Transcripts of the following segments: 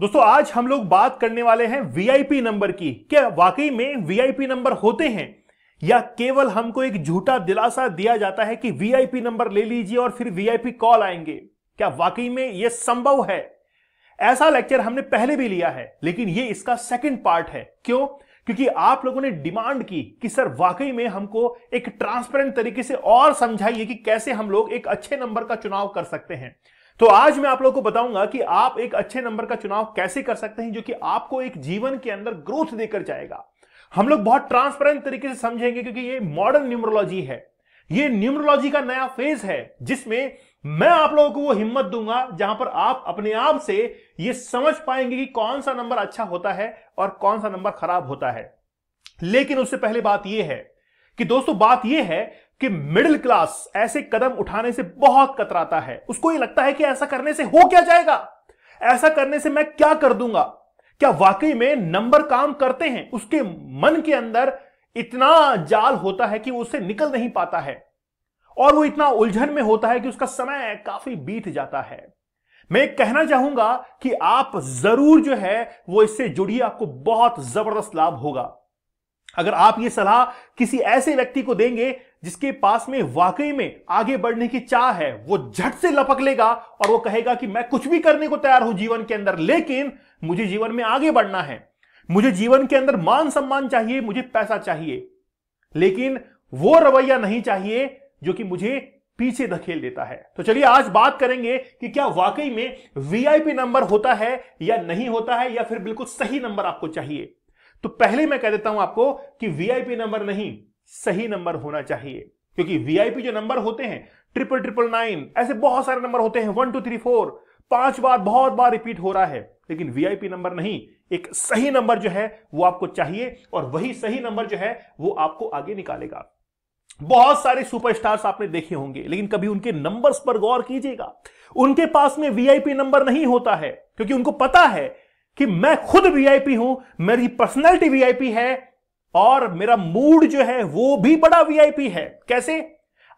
दोस्तों आज हम लोग बात करने वाले हैं वीआईपी नंबर की। क्या वाकई में वीआईपी नंबर होते हैं या केवल हमको एक झूठा दिलासा दिया जाता है कि वीआईपी नंबर ले लीजिए और फिर वीआईपी कॉल आएंगे। क्या वाकई में यह संभव है? ऐसा लेक्चर हमने पहले भी लिया है, लेकिन यह इसका सेकंड पार्ट है। क्यों? क्योंकि आप लोगों ने डिमांड की कि सर वाकई में हमको एक ट्रांसपेरेंट तरीके से और समझाइए कि कैसे हम लोग एक अच्छे नंबर का चुनाव कर सकते हैं। तो आज मैं आप लोगों को बताऊंगा कि आप एक अच्छे नंबर का चुनाव कैसे कर सकते हैं जो कि आपको एक जीवन के अंदर ग्रोथ देकर जाएगा। हम लोग बहुत ट्रांसपेरेंट तरीके से समझेंगे क्योंकि ये मॉडर्न न्यूमरोलॉजी है। ये न्यूमरोलॉजी का नया फेज है जिसमें मैं आप लोगों को वो हिम्मत दूंगा जहां पर आप अपने आप से ये समझ पाएंगे कि कौन सा नंबर अच्छा होता है और कौन सा नंबर खराब होता है। लेकिन उससे पहले बात यह है कि दोस्तों बात यह है कि मिडिल क्लास ऐसे कदम उठाने से बहुत कतराता है। उसको ये लगता है कि ऐसा करने से हो क्या जाएगा, ऐसा करने से मैं क्या कर दूंगा। क्या वाकई में नंबर काम करते हैं? उसके मन के अंदर इतना जाल होता है कि वो उससे निकल नहीं पाता है और वो इतना उलझन में होता है कि उसका समय काफी बीत जाता है। मैं कहना चाहूंगा कि आप जरूर जो है वो इससे जुड़िए, आपको बहुत जबरदस्त लाभ होगा। अगर आप ये सलाह किसी ऐसे व्यक्ति को देंगे जिसके पास में वाकई में आगे बढ़ने की चाह है, वो झट से लपक लेगा और वो कहेगा कि मैं कुछ भी करने को तैयार हूं जीवन के अंदर, लेकिन मुझे जीवन में आगे बढ़ना है, मुझे जीवन के अंदर मान सम्मान चाहिए, मुझे पैसा चाहिए, लेकिन वो रवैया नहीं चाहिए जो कि मुझे पीछे धकेल देता है। तो चलिए आज बात करेंगे कि क्या वाकई में वीआईपी नंबर होता है या नहीं होता है, या फिर बिल्कुल सही नंबर आपको चाहिए। तो पहले मैं कह देता हूं आपको कि वीआईपी नंबर नहीं, सही नंबर होना चाहिए। क्योंकि वीआईपी जो नंबर होते हैं 999, ऐसे बहुत सारे नंबर होते हैं 1 2 3 4, 5 बार बहुत बार रिपीट हो रहा है, लेकिन वीआईपी नंबर नहीं। एक सही नंबर जो है वो आपको चाहिए और वही सही नंबर जो है वो आपको आगे निकालेगा। बहुत सारे सुपरस्टार्स आपने देखे होंगे, लेकिन कभी उनके नंबर्स पर गौर कीजिएगा। उनके पास में वीआईपी नंबर नहीं होता है क्योंकि उनको पता है कि मैं खुद वीआईपी हूं, मेरी पर्सनैलिटी वीआईपी है और मेरा मूड जो है वो भी बड़ा वीआईपी है। कैसे?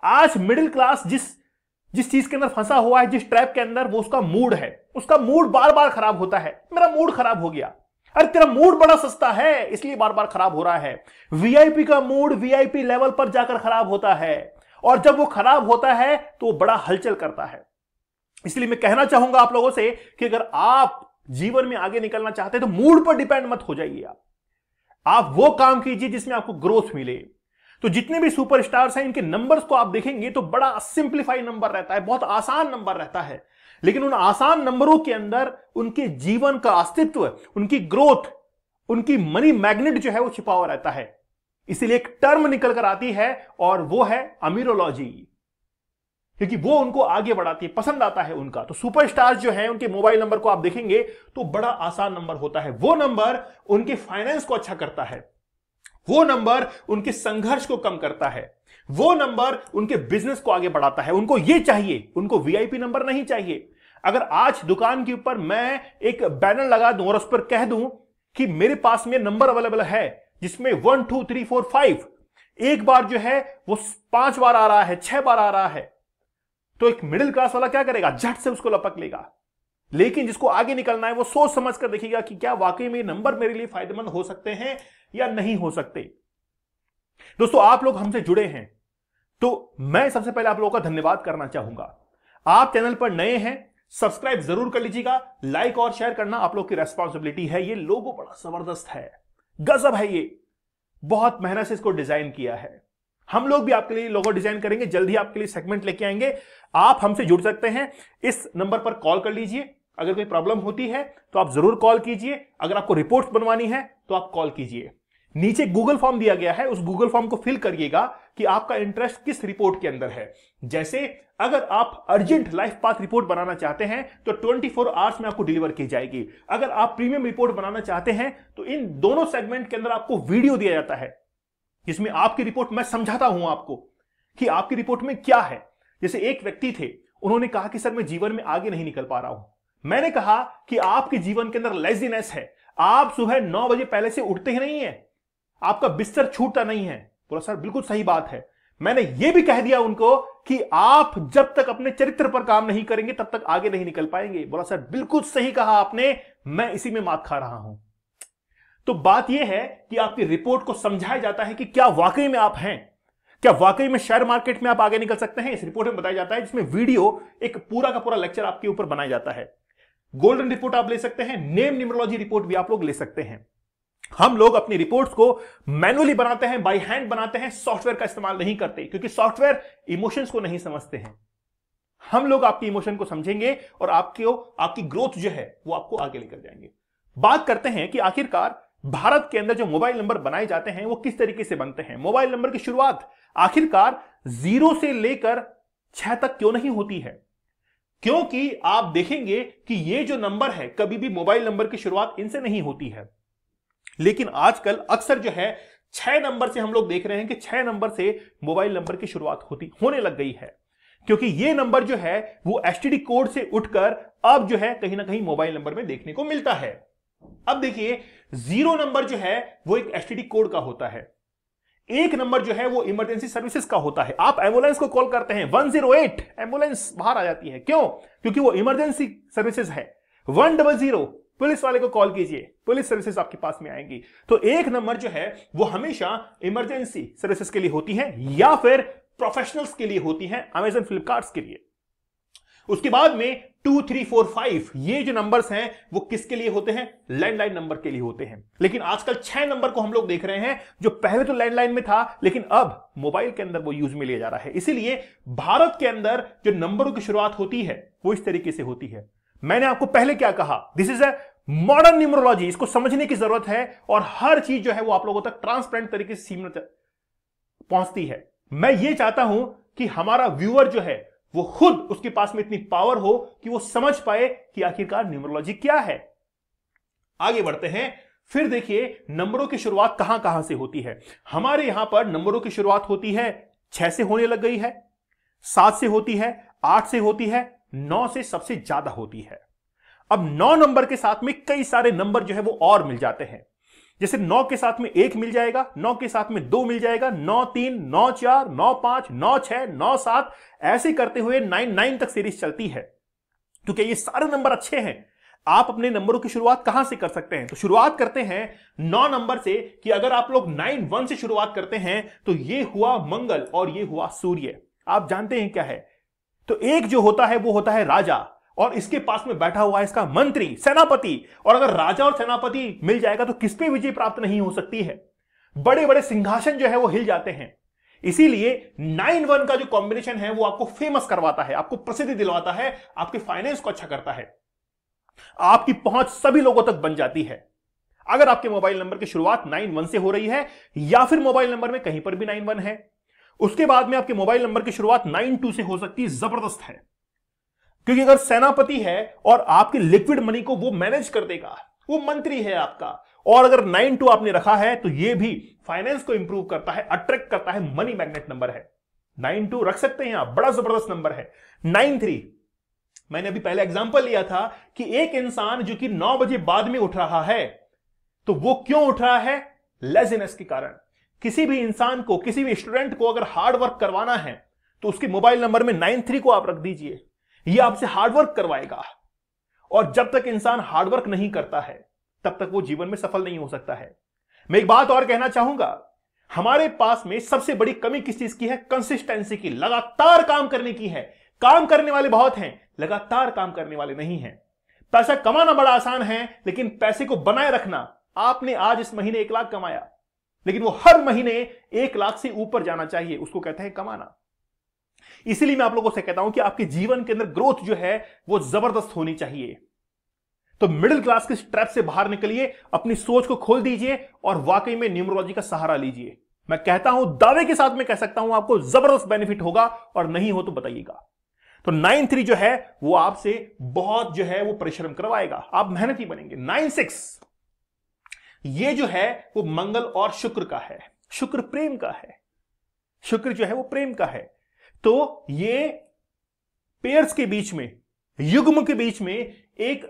आज मिडिल क्लास जिस चीज के अंदर फंसा हुआ है, जिस ट्रैप के अंदर, वो उसका मूड है। उसका मूड बार बार खराब होता है। मेरा मूड खराब हो गया। अरे तेरा मूड बड़ा सस्ता है इसलिए बार बार खराब हो रहा है। वीआईपी का मूड वीआईपी लेवल पर जाकर खराब होता है और जब वो खराब होता है तो वो बड़ा हलचल करता है। इसलिए मैं कहना चाहूंगा आप लोगों से कि अगर आप जीवन में आगे निकलना चाहते हैं तो मूड पर डिपेंड मत हो जाइए। आप वो काम कीजिए जिसमें आपको ग्रोथ मिले। तो जितने भी सुपरस्टार्स हैं इनके नंबर्स को आप देखेंगे तो बड़ा सिंप्लीफाइड नंबर रहता है, बहुत आसान नंबर रहता है, लेकिन उन आसान नंबरों के अंदर उनके जीवन का अस्तित्व, उनकी ग्रोथ, उनकी मनी मैग्नेट जो है वो छिपा हुआ रहता है। इसीलिए एक टर्म निकल कर आती है और वो है अमीरोलॉजी, क्योंकि वो उनको आगे बढ़ाती है, पसंद आता है उनका। तो सुपरस्टार्स जो हैं उनके मोबाइल नंबर को आप देखेंगे तो बड़ा आसान नंबर होता है। वो नंबर उनके फाइनेंस को अच्छा करता है, वो नंबर उनके संघर्ष को कम करता है, वो नंबर उनके बिजनेस को आगे बढ़ाता है। उनको ये चाहिए, उनको वीआईपी नंबर नहीं चाहिए। अगर आज दुकान के ऊपर मैं एक बैनर लगा दूं और उस पर कह दूं कि मेरे पास में नंबर अवेलेबल है जिसमें 1 2 3 4 5, एक बार जो है वो 5 बार आ रहा है, 6 बार आ रहा है, तो एक मिडिल क्लास वाला क्या करेगा? झट से उसको लपक लेगा। लेकिन जिसको आगे निकलना है वो सोच समझ कर देखिएगा कि क्या वाकई में नंबर मेरे लिए फायदेमंद हो सकते हैं या नहीं हो सकते। दोस्तों आप लोग हमसे जुड़े हैं तो मैं सबसे पहले आप लोगों का धन्यवाद करना चाहूंगा। आप चैनल पर नए हैं, सब्सक्राइब जरूर कर लीजिएगा। लाइक और शेयर करना आप लोग की रेस्पॉन्सिबिलिटी है। ये लोगो बड़ा जबरदस्त है, गजब है, ये बहुत मेहनत से इसको डिजाइन किया है। हम लोग भी आपके लिए लोगो डिजाइन करेंगे, जल्दी आपके लिए सेगमेंट लेके आएंगे। आप हमसे जुड़ सकते हैं, इस नंबर पर कॉल कर लीजिए। अगर कोई प्रॉब्लम होती है तो आप जरूर कॉल कीजिए। अगर आपको रिपोर्ट्स बनवानी है तो आप कॉल कीजिए। नीचे गूगल फॉर्म दिया गया है, उस गूगल फॉर्म को फिल करिएगा कि आपका इंटरेस्ट किस रिपोर्ट के अंदर है। जैसे अगर आप अर्जेंट लाइफ पाथ रिपोर्ट बनाना चाहते हैं तो 24 आवर्स में आपको डिलीवर की जाएगी। अगर आप प्रीमियम रिपोर्ट बनाना चाहते हैं तो इन दोनों सेगमेंट के अंदर आपको वीडियो दिया जाता है जिसमें आपकी रिपोर्ट मैं समझाता हूं आपको कि आपकी रिपोर्ट में क्या है। जैसे एक व्यक्ति थे, उन्होंने कहा कि सर मैं जीवन में आगे नहीं निकल पा रहा हूं। मैंने कहा कि आपके जीवन के अंदर लेजीनेस है, आप सुबह 9 बजे पहले से उठते ही नहीं है, आपका बिस्तर छूटता नहीं है। बोला सर बिल्कुल सही बात है। मैंने यह भी कह दिया उनको कि आप जब तक अपने चरित्र पर काम नहीं करेंगे तब तक आगे नहीं निकल पाएंगे। बोला सर बिल्कुल सही कहा आपने, मैं इसी में मात खा रहा हूं। तो बात यह है कि आपकी रिपोर्ट को समझाया जाता है कि क्या वाकई में आप हैं, क्या वाकई में शेयर मार्केट में आप आगे निकल सकते हैं। इस रिपोर्ट में बताया जाता है, जिसमें वीडियो एक पूरा का पूरा लेक्चर आपके ऊपर बनाया जाता है। गोल्डन रिपोर्ट आप ले सकते हैं, नेम न्यूमरोलॉजी रिपोर्ट भी आप लोग ले सकते हैं। हम लोग अपनी रिपोर्ट्स को मैनुअली बनाते हैं, बाय हैंड बनाते हैं, सॉफ्टवेयर का इस्तेमाल नहीं करते, क्योंकि सॉफ्टवेयर इमोशंस को नहीं समझते हैं। हम लोग आपकी इमोशन को समझेंगे और आपकी ग्रोथ जो है वो आपको आगे लेकर जाएंगे। बात करते हैं कि आखिरकार भारत के अंदर जो मोबाइल नंबर बनाए जाते हैं वो किस तरीके से बनते हैं। मोबाइल नंबर की शुरुआत आखिरकार 0 से लेकर 6 तक क्यों नहीं होती है? क्योंकि आप देखेंगे कि ये जो नंबर है, कभी भी मोबाइल नंबर की शुरुआत इनसे नहीं होती है। लेकिन आजकल अक्सर जो है 6 नंबर से हम लोग देख रहे हैं कि 6 नंबर से मोबाइल नंबर की शुरुआत होने लग गई है, क्योंकि ये नंबर जो है वो एसटीडी कोड से उठकर अब जो है कहीं ना कहीं मोबाइल नंबर में देखने को मिलता है। अब देखिए, 0 नंबर जो है वो एक एसटीडी कोड का होता है, 1 नंबर जो है वो इमरजेंसी सर्विसेज का होता है। आप एम्बुलेंस को कॉल करते हैं 108, एम्बुलेंस बाहर आ जाती है। क्यों? क्योंकि वो इमरजेंसी सर्विसेज है। 100, पुलिस वाले को कॉल कीजिए, पुलिस सर्विसेज आपके पास में आएंगी। तो 1 नंबर जो है वो हमेशा इमरजेंसी सर्विसेज के लिए होती है या फिर प्रोफेशनल्स के लिए होती है, अमेजन फ्लिपकार्ट के लिए। उसके बाद में 2, 3, 4, 5 ये जो नंबर्स हैं वो किसके लिए होते हैं? लैंडलाइन नंबर के लिए होते हैं। लेकिन आजकल 6 नंबर को हम लोग देख रहे हैं, जो पहले तो लैंडलाइन में था लेकिन अब मोबाइल के अंदर वो यूज में लिया जा रहा है। इसीलिए भारत के अंदर जो नंबरों की शुरुआत होती है वो इस तरीके से होती है। मैंने आपको पहले क्या कहा, this is a modern numerology, इसको समझने की जरूरत है और हर चीज जो है वो आप लोगों तक ट्रांसपेरेंट तरीके से सीमित पहुंचती है। मैं ये चाहता हूं कि हमारा व्यूअर जो है वो खुद उसके पास में इतनी पावर हो कि वो समझ पाए कि आखिरकार न्यूमरोलॉजी क्या है। आगे बढ़ते हैं। फिर देखिए नंबरों की शुरुआत कहां कहां से होती है। हमारे यहां पर नंबरों की शुरुआत होती है 6 से होने लग गई है, 7 से होती है, 8 से होती है, 9 से सबसे ज्यादा होती है। अब 9 नंबर के साथ में कई सारे नंबर जो है वो और मिल जाते हैं। जैसे 9 के साथ में 1 मिल जाएगा, 9 के साथ में 2 मिल जाएगा, 9, 3, 9, 4, 9, 5, 9, 6, 9, 7, ऐसे करते हुए 9 तक सीरीज चलती है। क्योंकि ये सारे नंबर अच्छे हैं। आप अपने नंबरों की शुरुआत कहां से कर सकते हैं? तो शुरुआत करते हैं 9 नंबर से, कि अगर आप लोग 9, 1 से शुरुआत करते हैं तो ये हुआ मंगल और ये हुआ सूर्य। आप जानते हैं क्या है? तो एक जो होता है वो होता है राजा, और इसके पास में बैठा हुआ है इसका मंत्री, सेनापति। और अगर राजा और सेनापति मिल जाएगा तो किस पे विजय प्राप्त नहीं हो सकती है? बड़े बड़े सिंहासन जो है वो हिल जाते हैं। इसीलिए 9-1 का जो कॉम्बिनेशन है वो आपको फेमस करवाता है, आपको प्रसिद्धि दिलवाता है, आपके फाइनेंस को अच्छा करता है, आपकी पहुंच सभी लोगों तक बन जाती है। अगर आपके मोबाइल नंबर की शुरुआत 9-1 से हो रही है या फिर मोबाइल नंबर में कहीं पर भी 9-1 है, उसके बाद में आपके मोबाइल नंबर की शुरुआत 9-2 से हो सकती है। जबरदस्त है, क्योंकि अगर सेनापति है और आपके लिक्विड मनी को वो मैनेज कर देगा, वो मंत्री है आपका, और अगर 9-2 आपने रखा है तो ये भी फाइनेंस को इंप्रूव करता है, अट्रैक्ट करता है, मनी मैग्नेट नंबर है। 9-2 रख सकते हैं आप, बड़ा जबरदस्त नंबर है। 9-3 मैंने अभी पहले एग्जांपल लिया था कि एक इंसान जो कि 9 बजे बाद में उठ रहा है, तो वो क्यों उठ रहा है? लेजीनेस के कारण। किसी भी इंसान को, किसी भी स्टूडेंट को अगर हार्ड वर्क करवाना है तो उसके मोबाइल नंबर में 9-3 को आप रख दीजिए, ये आपसे हार्डवर्क करवाएगा। और जब तक इंसान हार्डवर्क नहीं करता है तब तक वो जीवन में सफल नहीं हो सकता है। मैं एक बात और कहना चाहूंगा, हमारे पास में सबसे बड़ी कमी किस चीज की है? कंसिस्टेंसी की, लगातार काम करने की है। काम करने वाले बहुत हैं, लगातार काम करने वाले नहीं हैं। पैसा कमाना बड़ा आसान है, लेकिन पैसे को बनाए रखना, आपने आज इस महीने 1 लाख कमाया, लेकिन वो हर महीने 1 लाख से ऊपर जाना चाहिए, उसको कहते हैं कमाना। इसीलिए मैं आप लोगों से कहता हूं कि आपके जीवन के अंदर ग्रोथ जो है वो जबरदस्त होनी चाहिए। तो मिडिल क्लास के ट्रैप से बाहर निकलिए, अपनी सोच को खोल दीजिए और वाकई में न्यूमरोलॉजी का सहारा लीजिए। मैं कहता हूं, दावे के साथ मैं कह सकता हूं, आपको जबरदस्त बेनिफिट होगा, और नहीं हो तो बताइएगा। तो 9-3 जो है वो आपसे बहुत जो है वो परिश्रम करवाएगा, आप मेहनती बनेंगे। 9-6 ये जो है वो मंगल और शुक्र का है। शुक्र प्रेम का है, शुक्र जो है वो प्रेम का है। तो ये पेयर्स के बीच में, युग्म के बीच में एक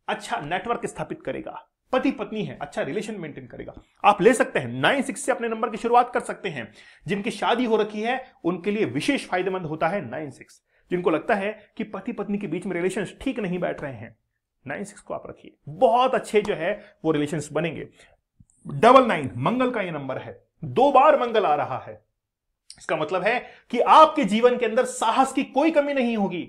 अच्छा नेटवर्क स्थापित करेगा। पति पत्नी है, अच्छा रिलेशन मेंटेन करेगा। आप ले सकते हैं 9-6 से अपने नंबर की शुरुआत कर सकते हैं। जिनकी शादी हो रखी है उनके लिए विशेष फायदेमंद होता है 9-6। जिनको लगता है कि पति पत्नी के बीच में रिलेशन ठीक नहीं बैठ रहे हैं, 96 को आप रखिए, बहुत अच्छे जो है वो रिलेशंस बनेंगे। 99 मंगल का ये नंबर है, 2 बार मंगल आ रहा है, इसका मतलब है कि आपके जीवन के अंदर साहस की कोई कमी नहीं होगी।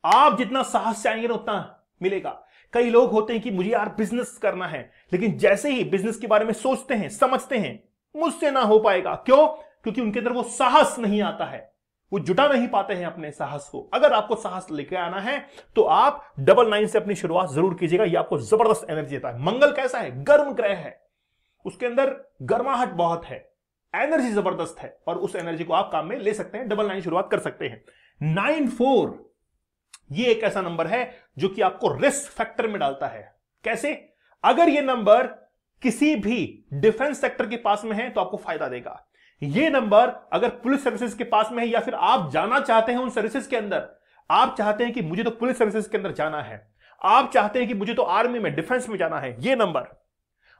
आप जितना साहस चाहेंगे ना उतना मिलेगा। कई लोग होते हैं कि मुझे यार बिजनेस करना है, लेकिन जैसे ही बिजनेस के बारे में सोचते हैं, समझते हैं, मुझसे ना हो पाएगा। क्यों? क्योंकि उनके अंदर वो साहस नहीं आता है, वो जुटा नहीं पाते हैं अपने साहस को। अगर आपको साहस लेकर आना है तो आप 99 से अपनी शुरुआत जरूर कीजिएगा, ये आपको जबरदस्त एनर्जी देता है। मंगल कैसा है? गर्म ग्रह है, उसके अंदर गर्माहट बहुत है, एनर्जी जबरदस्त है, और उस एनर्जी को आप काम में ले सकते हैं। 99 शुरुआत कर सकते हैं। 94 ये एक ऐसा नंबर है जो कि आपको रिस्क फैक्टर में डालता है। कैसे? अगर ये नंबर किसी भी डिफेंस सेक्टर के पास में है तो आपको फायदा देगा। ये नंबर अगर पुलिस सर्विसेज के पास में है, या फिर आप जाना चाहते हैं उन सर्विसेज के अंदर, आप चाहते हैं कि मुझे तो पुलिस सर्विसेज के अंदर जाना है, आप चाहते हैं कि मुझे तो आर्मी में, डिफेंस में जाना है, ये नंबर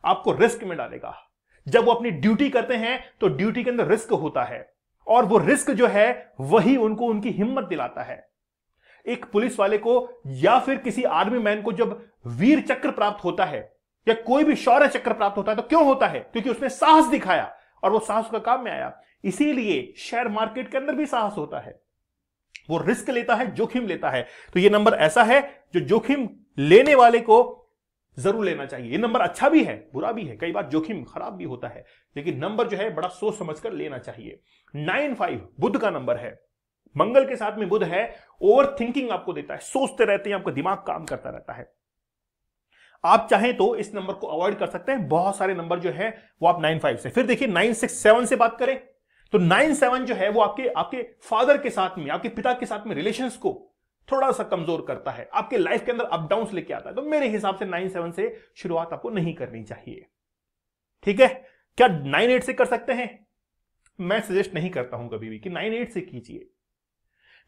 आपको रिस्क में डालेगा। जब वो अपनी ड्यूटी करते हैं तो ड्यूटी के अंदर रिस्क होता है, और वो रिस्क जो है वही उनको उनकी हिम्मत दिलाता है। एक पुलिस वाले को या फिर किसी आर्मी मैन को जब वीर चक्र प्राप्त होता है या कोई भी शौर्य चक्र प्राप्त होता है तो क्यों होता है? क्योंकि उसने साहस दिखाया और वो साहस का काम में आया। इसीलिए शेयर मार्केट के अंदर भी साहस होता है, वो रिस्क लेता है, जोखिम लेता है। तो ये नंबर ऐसा है जो जोखिम लेने वाले को जरूर लेना चाहिए। ये नंबर अच्छा भी है, बुरा भी है, कई बार जोखिम खराब भी होता है, लेकिन नंबर जो है बड़ा सोच समझकर लेना चाहिए। 95 बुध का नंबर है, मंगल के साथ में बुध है, ओवर थिंकिंग आपको देता है, सोचते रहते हैं, आपका दिमाग काम करता रहता है। आप चाहें तो इस नंबर को अवॉइड कर सकते हैं, बहुत सारे नंबर जो है वो आप 95 से। फिर देखिए 967 से बात करें तो 97 जो है वो आपके फादर के साथ में, आपके पिता के साथ में रिलेशंस को थोड़ा सा कमजोर करता है, आपके लाइफ के अंदर अप डाउन लेके आता है। तो मेरे हिसाब से 97 से शुरुआत आपको नहीं करनी चाहिए। ठीक है? क्या 98 से कर सकते हैं? मैं सजेस्ट नहीं करता हूं कभी भी कि 98 से कीजिए।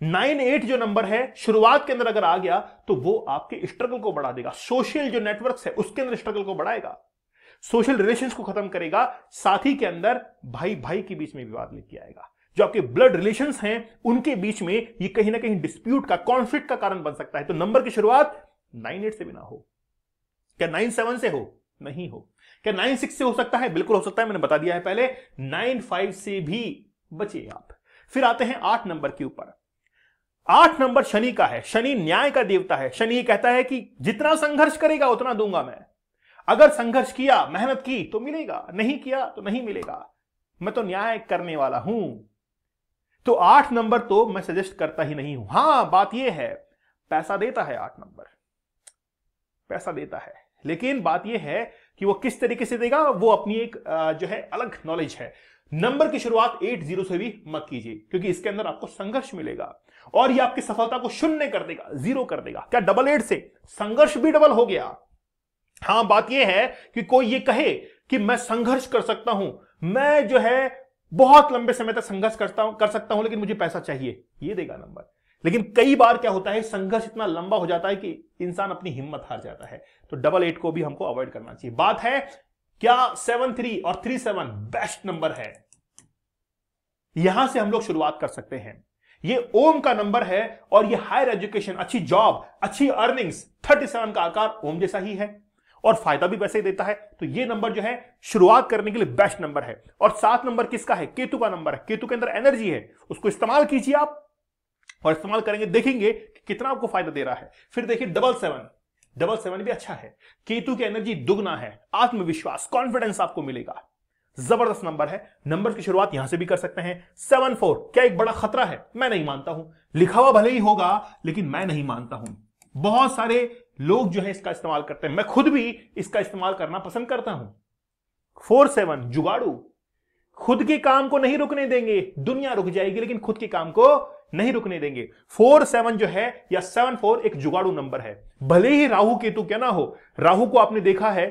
98 जो नंबर है शुरुआत के अंदर अगर आ गया तो वो आपके स्ट्रगल को बढ़ा देगा, सोशल जो नेटवर्क्स है उसके अंदर स्ट्रगल को बढ़ाएगा, सोशल रिलेशंस को खत्म करेगा, साथ ही के अंदर भाई भाई के बीच में विवाद लेके आएगा। जो आपके ब्लड रिलेशंस हैं उनके बीच में ये कहीं ना कहीं डिस्प्यूट का, कॉन्फ्लिक्ट का कारण बन सकता है। तो नंबर की शुरुआत 98 से भी ना हो। क्या 97 से हो? नहीं हो। क्या 96 से हो सकता है? बिल्कुल हो सकता है, मैंने बता दिया है पहले। 95 से भी बचिए आप। फिर आते हैं 8 नंबर के ऊपर। 8 नंबर शनि का है, शनि न्याय का देवता है। शनि ये कहता है कि जितना संघर्ष करेगा उतना दूंगा मैं। अगर संघर्ष किया, मेहनत की तो मिलेगा, नहीं किया तो नहीं मिलेगा, मैं तो न्याय करने वाला हूं। तो 8 नंबर तो मैं सजेस्ट करता ही नहीं हूं। हां, बात यह है पैसा देता है 8 नंबर, पैसा देता है, लेकिन बात यह है कि वो किस तरीके से देगा वो अपनी एक जो है अलग नॉलेज है। नंबर की शुरुआत 80 से भी मत कीजिए, क्योंकि इसके अंदर आपको संघर्ष मिलेगा और ये आपकी सफलता को शून्य कर देगा, 0 कर देगा। क्या 88 से संघर्ष भी डबल हो गया? हां, बात यह है कि कोई ये कहे कि मैं संघर्ष कर सकता हूं, मैं जो है बहुत लंबे समय तक संघर्ष कर सकता हूं, लेकिन मुझे पैसा चाहिए, ये देगा नंबर। लेकिन कई बार क्या होता है, संघर्ष इतना लंबा हो जाता है कि इंसान अपनी हिम्मत हार जाता है। तो 88 को भी हमको अवॉइड करना चाहिए। बात है क्या 73 और 37 बेस्ट नंबर है, यहां से हम लोग शुरुआत कर सकते हैं। ये ओम का नंबर है और ये हायर एजुकेशन, अच्छी जॉब, अच्छी अर्निंग्स, 37 का आकार ओम जैसा ही है और फायदा भी वैसे ही देता है। तो ये नंबर जो है शुरुआत करने के लिए बेस्ट नंबर है। और 7 नंबर किसका है? केतु का नंबर है। केतु के अंदर एनर्जी है, उसको इस्तेमाल कीजिए आप, और इस्तेमाल करेंगे देखेंगे कि कितना आपको फायदा दे रहा है। फिर देखिए 77 भी अच्छा है, केतु की एनर्जी दुगना है, आत्मविश्वास, कॉन्फिडेंस आपको मिलेगा, जबरदस्त नंबर है। नंबर की शुरुआत यहां से भी कर सकते हैं। 74 क्या एक बड़ा खतरा है? मैं नहीं मानता हूं, लिखा हुआ भले ही होगा लेकिन मैं नहीं मानता हूं। बहुत सारे लोग जो है इसका इस्तेमाल करते हैं, मैं खुद भी इसका इस्तेमाल करना पसंद करता हूं। 47 जुगाड़ू, खुद के काम को नहीं रुकने देंगे, दुनिया रुक जाएगी लेकिन खुद के काम को नहीं रुकने देंगे। 47 जो है या 74 एक जुगाड़ू नंबर है। भले ही राहु केतु क्या ना हो, राहु को आपने देखा है,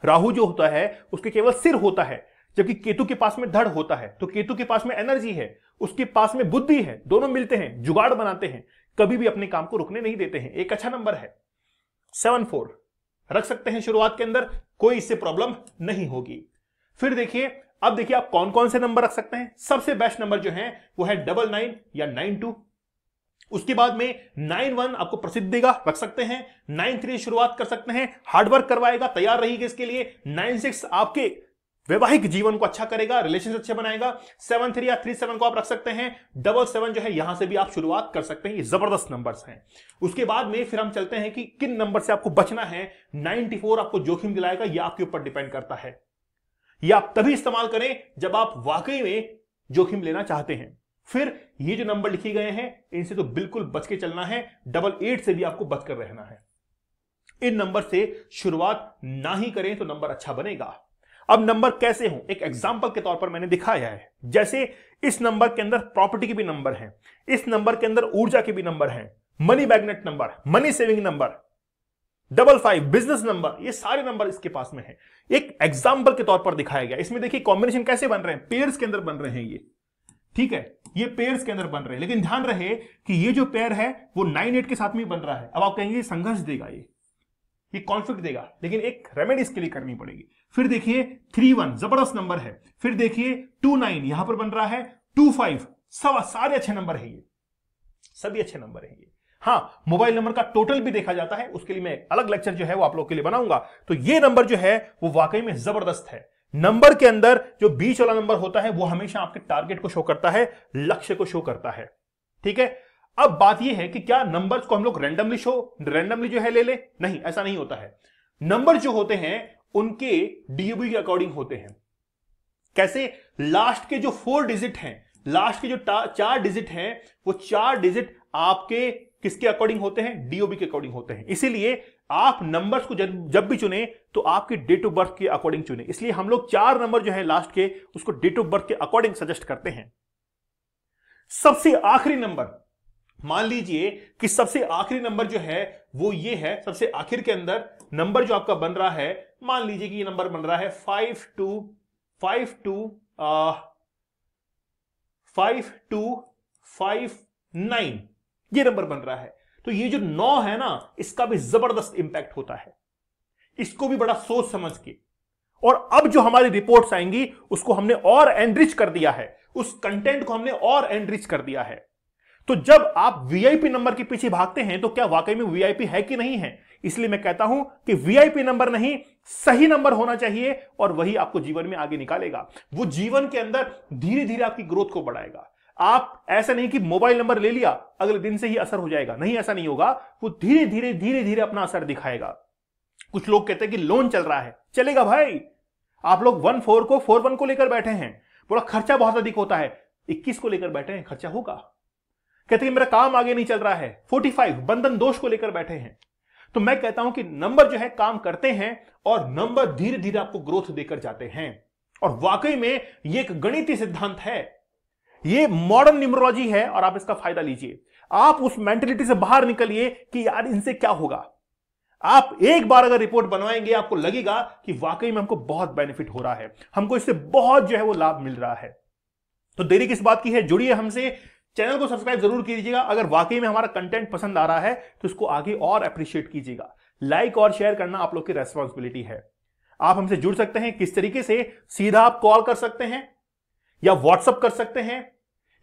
राहु जो होता है उसके केवल सिर होता है, जबकि केतु के पास में धड़ होता है। तो केतु के पास में एनर्जी है, उसके पास में बुद्धि है, दोनों मिलते हैं, जुगाड़ बनाते हैं, कभी भी अपने काम को रुकने नहीं देते हैं। एक अच्छा नंबर है। 74 रख सकते हैं शुरुआत के अंदर, कोई इससे प्रॉब्लम नहीं होगी। फिर देखिए, अब देखिए आप कौन कौन से नंबर रख सकते हैं। सबसे बेस्ट नंबर जो है वो है 99 या 92। उसके बाद में 9-1 आपको प्रसिद्ध देगा, रख सकते हैं। 9-3 शुरुआत कर सकते हैं, हार्डवर्क करवाएगा, तैयार रहिएगा इसके लिए। 9-6 आपके वैवाहिक जीवन को अच्छा करेगा, रिलेशन अच्छे बनाएगा। 7-3 या 3-7 को आप रख सकते हैं। 7-7 जो है यहां से भी आप शुरुआत कर सकते हैं, ये जबरदस्त नंबर्स हैं। उसके बाद में फिर हम चलते हैं कि किन नंबर से आपको बचना है। 94 आपको जोखिम दिलाएगा, यह आपके ऊपर डिपेंड करता है। यह आप तभी इस्तेमाल करें जब आप वाकई में जोखिम लेना चाहते हैं। फिर ये जो नंबर लिखे गए हैं इनसे तो बिल्कुल बच के चलना है। 88 से भी आपको बचकर रहना है। इन नंबर से शुरुआत ना ही करें तो नंबर अच्छा बनेगा। अब नंबर कैसे हो, एक एग्जांपल के तौर पर मैंने दिखाया है। जैसे इस नंबर के अंदर प्रॉपर्टी के भी नंबर हैं, इस नंबर के अंदर ऊर्जा के भी नंबर हैं, money magnet number, money saving number, 55 business number, ये सारे नंबर इसके पास में है। एक एग्जांपल के तौर पर दिखाया गया। इसमें देखिए कॉम्बिनेशन कैसे बन रहे हैं, पेयर्स के अंदर बन रहे हैं ये, ठीक है, ये पेयर्स के अंदर बन रहे हैं। लेकिन ध्यान रहे कि ये जो पेयर है वो 9-8 के साथ में बन रहा है। अब आप कहेंगे संघर्ष देगा, ये कॉन्फ्लिक्ट देगा, लेकिन एक रेमेडी इसके लिए करनी पड़ेगी। फिर देखिए 3-1 जबरदस्त नंबर है। फिर देखिए 2-9 यहां पर बन रहा है, 2-5 सारे अच्छे नंबर है, ये सभी अच्छे नंबर है ये। हां, मोबाइल नंबर का टोटल भी देखा जाता है, उसके लिए मैं एक अलग लेक्चर जो है वो आप लोग के लिए बनाऊंगा। तो ये नंबर जो है वो वाकई में जबरदस्त है। नंबर के अंदर जो बीच वाला नंबर होता है वो हमेशा आपके टारगेट को शो करता है, लक्ष्य को शो करता है, ठीक है। अब बात यह है कि क्या नंबर्स को हम लोग रैंडमली जो है ले नहीं, ऐसा नहीं होता है। नंबर जो होते हैं उनके डीओबी के अकॉर्डिंग होते हैं। कैसे? लास्ट के जो 4 डिजिट हैं, लास्ट के जो 4 डिजिट हैं, वो 4 डिजिट आपके किसके अकॉर्डिंग होते हैं? डीओबी के अकॉर्डिंग होते हैं। इसीलिए आप नंबर्स को जब भी चुने तो आपके डेट ऑफ बर्थ के अकॉर्डिंग चुने। इसलिए हम लोग 4 नंबर जो है लास्ट के, उसको डेट ऑफ बर्थ के अकॉर्डिंग सजेस्ट करते हैं। सबसे आखिरी नंबर, मान लीजिए कि सबसे आखिरी नंबर जो है वो ये है। सबसे आखिर के अंदर नंबर जो आपका बन रहा है, मान लीजिए कि ये नंबर बन रहा है 5259, ये नंबर बन रहा है। तो ये जो 9 है ना, इसका भी जबरदस्त इंपैक्ट होता है। इसको भी बड़ा सोच समझ के, और अब जो हमारी रिपोर्ट्स आएंगी उसको हमने और एनरिच कर दिया है, उस कंटेंट को हमने और एनरिच कर दिया है। तो जब आप वीआईपी नंबर के पीछे भागते हैं तो क्या वाकई में वीआईपी है कि नहीं है? इसलिए मैं कहता हूं कि वीआईपी नंबर नहीं, सही नंबर होना चाहिए, और वही आपको जीवन में आगे निकालेगा। वो जीवन के अंदर धीरे धीरे आपकी ग्रोथ को बढ़ाएगा। आप ऐसा नहीं कि मोबाइल नंबर ले लिया अगले दिन से ही असर हो जाएगा, नहीं, ऐसा नहीं होगा। वो धीरे धीरे अपना असर दिखाएगा। कुछ लोग कहते हैं कि लोन चल रहा है, चलेगा भाई। आप लोग 14 को 41 को लेकर बैठे हैं, बोला खर्चा बहुत अधिक होता है, 21 को लेकर बैठे हैं, खर्चा होगा। कहते हैं मेरा काम आगे नहीं चल रहा है, 45 बंधन दोष को लेकर बैठे हैं। तो मैं कहता हूं कि नंबर जो है काम करते हैं, और नंबर धीरे धीरे आपको ग्रोथ देकर जाते हैं। और वाकई में ये एक गणितीय सिद्धांत है, ये मॉडर्न न्यूमरोलॉजी है, और आप इसका फायदा लीजिए। आप उस मेंटेलिटी से बाहर निकलिए कि यार इनसे क्या होगा। आप एक बार अगर रिपोर्ट बनवाएंगे, आपको लगेगा कि वाकई में हमको बहुत बेनिफिट हो रहा है, हमको इससे बहुत जो है वो लाभ मिल रहा है। तो देरी किस बात की है, जुड़िए हमसे, चैनल को सब्सक्राइब जरूर कीजिएगा। अगर वाकई में हमारा कंटेंट पसंद आ रहा है तो इसको आगे और अप्रिशिएट कीजिएगा। लाइक और शेयर करना आप लोग की रेस्पॉन्सिबिलिटी है। आप हमसे जुड़ सकते हैं किस तरीके से? सीधा आप कॉल कर सकते हैं, या व्हाट्सएप कर सकते हैं,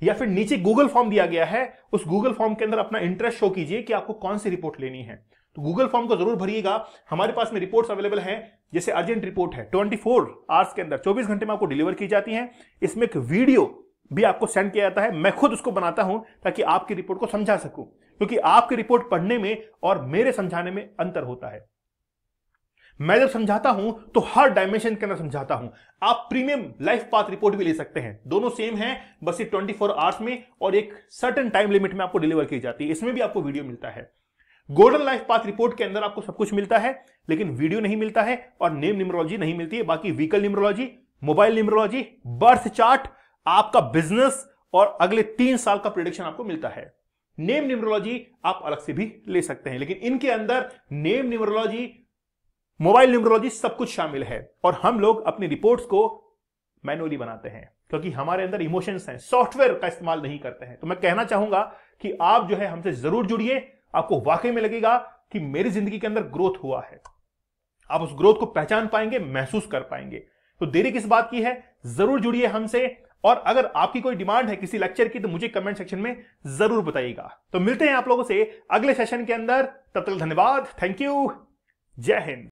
या फिर नीचे गूगल फॉर्म दिया गया है, उस गूगल फॉर्म के अंदर अपना इंटरेस्ट शो कीजिए कि आपको कौन सी रिपोर्ट लेनी है। तो गूगल फॉर्म को जरूर भरिएगा। हमारे पास में रिपोर्ट्स अवेलेबल हैं, जैसे अर्जेंट रिपोर्ट है, 24 आवर्स के अंदर, 24 घंटे में आपको डिलीवर की जाती है। इसमें एक वीडियो भी आपको सेंड किया जाता है, मैं खुद उसको बनाता हूं ताकि आपकी रिपोर्ट को समझा सकूं, क्योंकि आपकी रिपोर्ट पढ़ने में और मेरे समझाने में अंतर होता है। मैं जब समझाता हूं तो हर डायमेंशन के अंदर समझाता हूं। आप प्रीमियम लाइफ पाथ रिपोर्ट भी ले सकते हैं, दोनों सेम है, बस ये 24 आवर्स में और एक सर्टेन टाइम लिमिट में आपको डिलीवर की जाती है। इसमें भी आपको वीडियो मिलता है। गोल्डन लाइफ पाथ रिपोर्ट के अंदर आपको सब कुछ मिलता है, लेकिन वीडियो नहीं मिलता है और नेम न्यूमरोलॉजी नहीं मिलती है। बाकी vehicle numerology, mobile numerology, birth chart, आपका बिजनेस और अगले 3 साल का प्रेडिक्शन आपको मिलता है। नेम न्यूमरोलॉजी आप अलग से भी ले सकते हैं, लेकिन इनके अंदर नेम न्यूमरोलॉजी, मोबाइल न्यूमरोलॉजी सब कुछ शामिल है। और हम लोग अपनी रिपोर्ट्स को मैनुअली बनाते हैं, क्योंकि हमारे अंदर इमोशंस हैं, सॉफ्टवेयर का इस्तेमाल नहीं करते हैं। तो मैं कहना चाहूंगा कि आप जो है हमसे जरूर जुड़िए। आपको वाकई में लगेगा कि मेरी जिंदगी के अंदर ग्रोथ हुआ है। आप उस ग्रोथ को पहचान पाएंगे, महसूस कर पाएंगे। तो देरी किस बात की है, जरूर जुड़िए हमसे। और अगर आपकी कोई डिमांड है किसी लेक्चर की तो मुझे कमेंट सेक्शन में जरूर बताइएगा। तो मिलते हैं आप लोगों से अगले सेशन के अंदर, तब तक धन्यवाद, थैंक यू, जय हिंद।